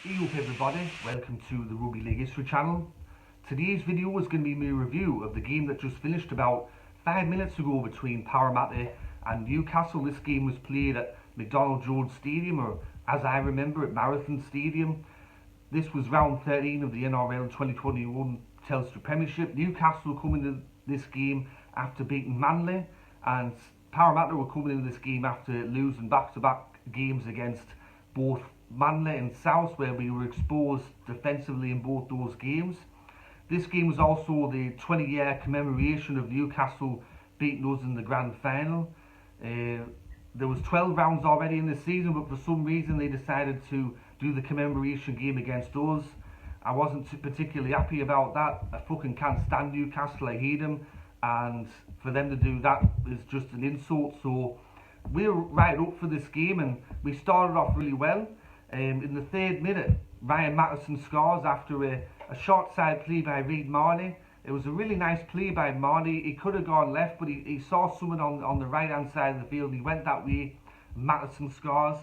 Hey up everybody, welcome to the Rugby League History channel. Today's video is going to be my review of the game that just finished about 5 minutes ago between Parramatta and Newcastle. This game was played at McDonald Jones Stadium, or as I remember at Marathon Stadium. This was round 13 of the NRL 2021 Telstra Premiership. Newcastle were coming into this game after beating Manly, and Parramatta were coming into this game after losing back-to-back games against both Manly and South, where we were exposed defensively in both those games. This game was also the 20-year commemoration of Newcastle beating us in the grand final. There was 12 rounds already in the season, but for some reason they decided to do the commemoration game against us. I wasn't particularly happy about that. I fucking can't stand Newcastle, I hate them, and for them to do that is just an insult. So we were right up for this game, and we started off really well. In the 3rd minute, Ryan Matterson scores after a short side play by Reid Marnie. It was a really nice play by Marnie. He could have gone left, but he saw someone on the right hand side of the field. He went that way. Matterson scores.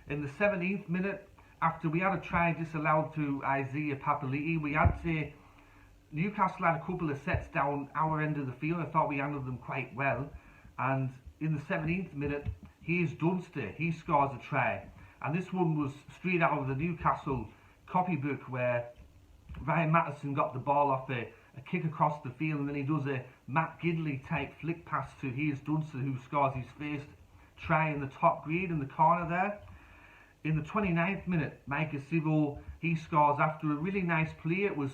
In the 17th minute, after we had a try disallowed to Isaiah Papali'i, we had to... Newcastle had a couple of sets down our end of the field. I thought we handled them quite well. And in the 17th minute, here's Dunster. He scores a try. And this one was straight out of the Newcastle copybook, where Ryan Matterson got the ball off a kick across the field, and then he does a Matt Gidley type flick pass to Here's Dunster, who scores his first try in the top grade in the corner there. In the 29th minute, Micah Sivo, he scores after a really nice play. It was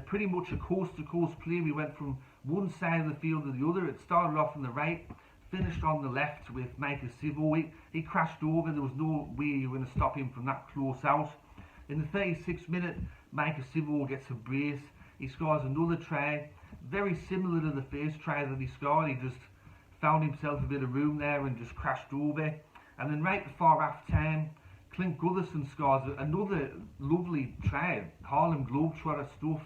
pretty much a coast-to-coast play. We went from one side of the field to the other. It started off on the right, finished on the left with Micah Sivo. He crashed over. There was no way you were going to stop him from that close out. In the 36th minute, Micah Sivo gets a brace. He scores another try, very similar to the first try that he scored. He just found himself a bit of room there and just crashed over. And then right before half-time, Clint Gutherson scores another lovely try. Harlem Globetrotter stuff.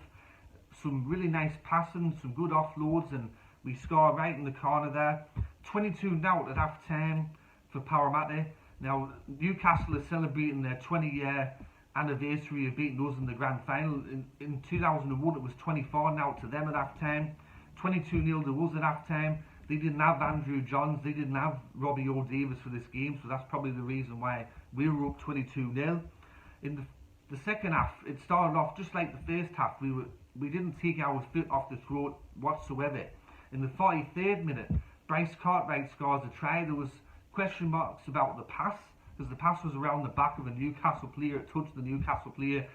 Some really nice passing, some good offloads, and we score right in the corner there. 22-0 at half-time for Parramatta. Now, Newcastle is celebrating their 20-year anniversary of beating us in the grand final. In 2001, it was 24-0 to them at half-time. 22-0 to us at half-time. They didn't have Andrew Johns, they didn't have Robbie O'Davis for this game, so that's probably the reason why we were up 22-0. In the second half, it started off just like the first half. We didn't take our foot off the throat whatsoever. In the 43rd minute, Bryce Cartwright scores a try. There was question marks about the pass, because the pass was around the back of a Newcastle player. It touched the Newcastle player.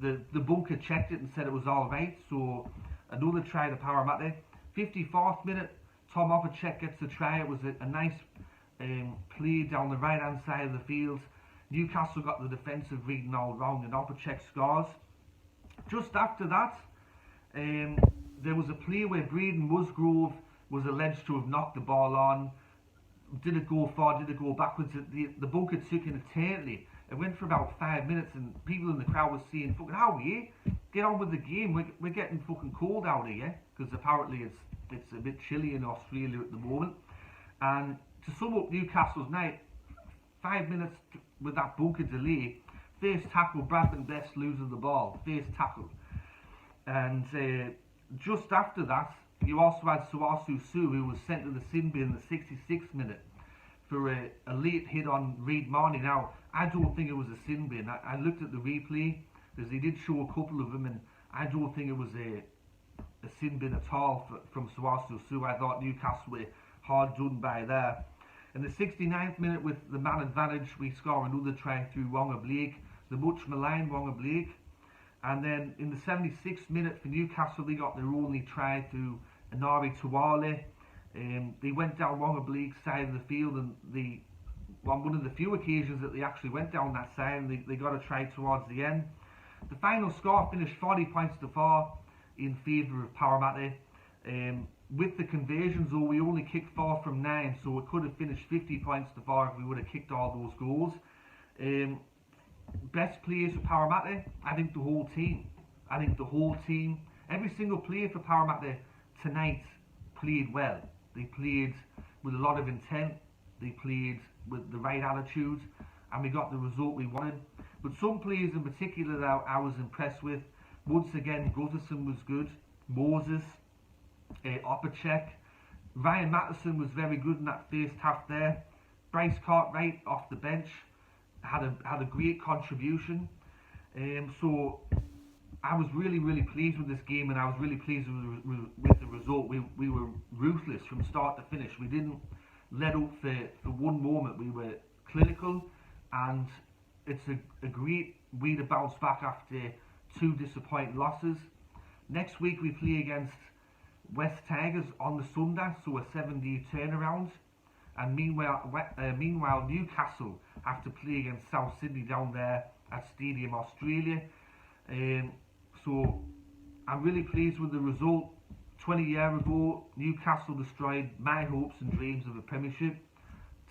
The bunker checked it and said it was alright, so another try to Parramatta. 54th minute, Tom Opacek gets a try. It was a nice play down the right hand side of the field. Newcastle got the defensive reading all wrong, and Opacek scores. Just after that, there was a play where Braden Musgrove was alleged to have knocked the ball on. Did it go far? Did it go backwards? The bunker took an eternity. It went for about 5 minutes, and people in the crowd were saying, "Fucking how are you? Get on with the game. We're getting fucking cold out here," because apparently it's a bit chilly in Australia at the moment. And to sum up Newcastle's night, 5 minutes with that bunker delay. First tackle, Bradman Best losing the ball. First tackle. And just after that, you also had Suasu Su, who was sent to the sin bin in the 66th minute for a late hit on Reid Marnie. Now, I don't think it was a sin bin. I looked at the replay, because he did show a couple of them, and I don't think it was a sin bin at all from Suasu Su. I thought Newcastle were hard done by there. In the 69th minute, with the man advantage, we score another try through Wonga Blake, the much maligned Wonga Blake. And then in the 76th minute for Newcastle, they got their only try through Anari Tuwale. They went down Wonga Blake's side of the field, and on one of the few occasions that they actually went down that side, and they got a try towards the end. The final score finished 40 points to 4 in favour of Parramatta. With the conversions, though, we only kicked 4 from 9, so it could have finished 50 points to 4 if we would have kicked all those goals. Best players for Parramatta, I think the whole team. Every single player for Parramatta tonight played well. They played with a lot of intent. They played with the right attitude, and we got the result we wanted. But some players in particular that I was impressed with. Once again, Gutherson was good. Moses, Opacek. Ryan Mattison was very good in that first half there. Bryce Cartwright off the bench had a great contribution. So I was really pleased with this game, and I was really pleased with the result. We were ruthless from start to finish. We didn't let up for one moment. We were clinical, and it's a great way to bounce back after 2 disappointing losses. Next week we play against West Tigers on the Sunday, so a 7-day turnaround. And meanwhile Newcastle have to play against South Sydney down there at Stadium Australia. So I'm really pleased with the result. 20 years ago, Newcastle destroyed my hopes and dreams of a premiership.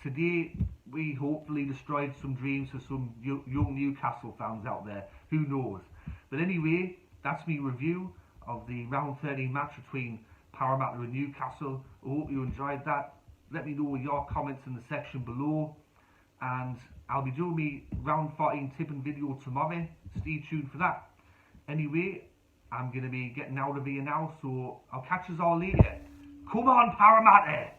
Today, we hopefully destroyed some dreams for some young Newcastle fans out there. Who knows? But anyway, that's my review of the round 13 match between Parramatta and Newcastle. I hope you enjoyed that. Let me know your comments in the section below. And I'll be doing my round 14 tipping video tomorrow. Stay tuned for that. Anyway, I'm going to be getting out of here now, so I'll catch us all later. Come on, Parramatta!